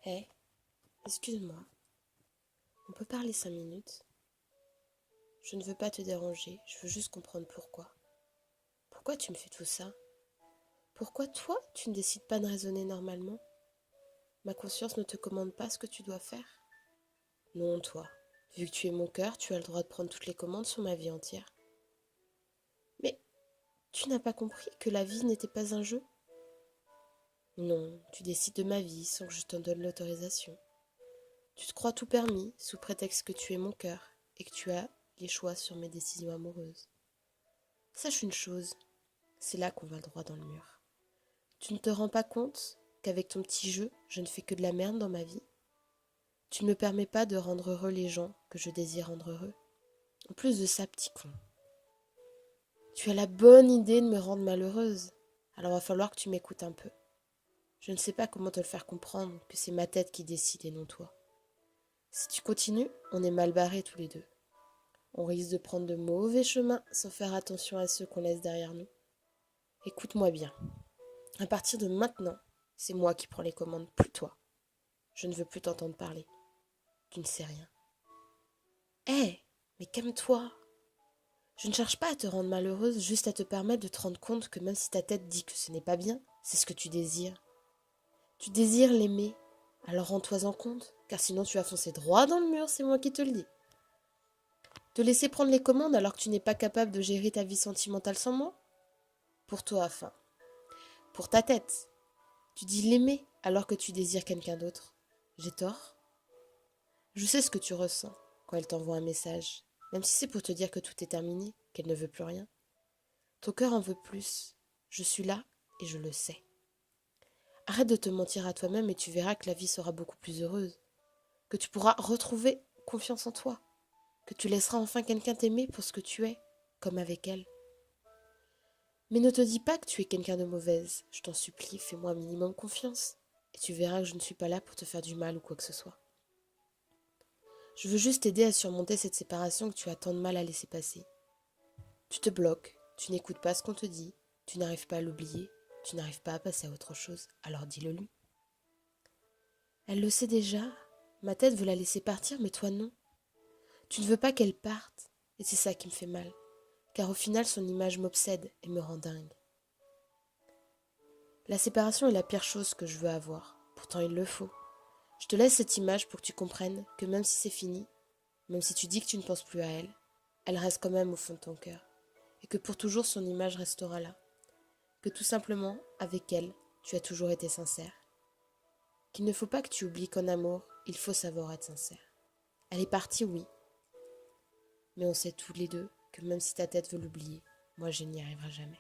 Hé, excuse-moi, on peut parler 5 minutes? Je ne veux pas te déranger, je veux juste comprendre pourquoi. Pourquoi tu me fais tout ça? Pourquoi toi, tu ne décides pas de raisonner normalement? Ma conscience ne te commande pas ce que tu dois faire? Non, toi, vu que tu es mon cœur, tu as le droit de prendre toutes les commandes sur ma vie entière. Mais tu n'as pas compris que la vie n'était pas un jeu? Non, tu décides de ma vie sans que je t'en donne l'autorisation. Tu te crois tout permis sous prétexte que tu es mon cœur et que tu as les choix sur mes décisions amoureuses. Sache une chose, c'est là qu'on va droit dans le mur. Tu ne te rends pas compte qu'avec ton petit jeu, je ne fais que de la merde dans ma vie? Tu ne me permets pas de rendre heureux les gens que je désire rendre heureux. En plus de ça, petit con, tu as la bonne idée de me rendre malheureuse. Alors va falloir que tu m'écoutes un peu. Je ne sais pas comment te le faire comprendre que c'est ma tête qui décide et non toi. Si tu continues, on est mal barrés tous les deux. On risque de prendre de mauvais chemins sans faire attention à ceux qu'on laisse derrière nous. Écoute-moi bien. À partir de maintenant, c'est moi qui prends les commandes, plus toi. Je ne veux plus t'entendre parler. Tu ne sais rien. Hé, mais calme-toi. Je ne cherche pas à te rendre malheureuse, juste à te permettre de te rendre compte que même si ta tête dit que ce n'est pas bien, c'est ce que tu désires. Tu désires l'aimer, alors rends-toi-en compte, car sinon tu vas foncer droit dans le mur, c'est moi qui te le dis. Te laisser prendre les commandes alors que tu n'es pas capable de gérer ta vie sentimentale sans moi? Pour toi, enfin. Pour ta tête. Tu dis l'aimer alors que tu désires quelqu'un d'autre. J'ai tort? Je sais ce que tu ressens quand elle t'envoie un message, même si c'est pour te dire que tout est terminé, qu'elle ne veut plus rien. Ton cœur en veut plus. Je suis là et je le sais. Arrête de te mentir à toi-même et tu verras que la vie sera beaucoup plus heureuse, que tu pourras retrouver confiance en toi, que tu laisseras enfin quelqu'un t'aimer pour ce que tu es, comme avec elle. Mais ne te dis pas que tu es quelqu'un de mauvaise, je t'en supplie, fais-moi un minimum confiance, et tu verras que je ne suis pas là pour te faire du mal ou quoi que ce soit. Je veux juste t'aider à surmonter cette séparation que tu as tant de mal à laisser passer. Tu te bloques, tu n'écoutes pas ce qu'on te dit, tu n'arrives pas à l'oublier, tu n'arrives pas à passer à autre chose, alors dis-le lui. Elle le sait déjà, ma tête veut la laisser partir, mais toi non. Tu ne veux pas qu'elle parte, et c'est ça qui me fait mal, car au final son image m'obsède et me rend dingue. La séparation est la pire chose que je veux avoir, pourtant il le faut. Je te laisse cette image pour que tu comprennes que même si c'est fini, même si tu dis que tu ne penses plus à elle, elle reste quand même au fond de ton cœur, et que pour toujours son image restera là, que tout simplement, avec elle, tu as toujours été sincère, qu'il ne faut pas que tu oublies qu'en amour, il faut savoir être sincère. Elle est partie, oui, mais on sait tous les deux que même si ta tête veut l'oublier, moi je n'y arriverai jamais.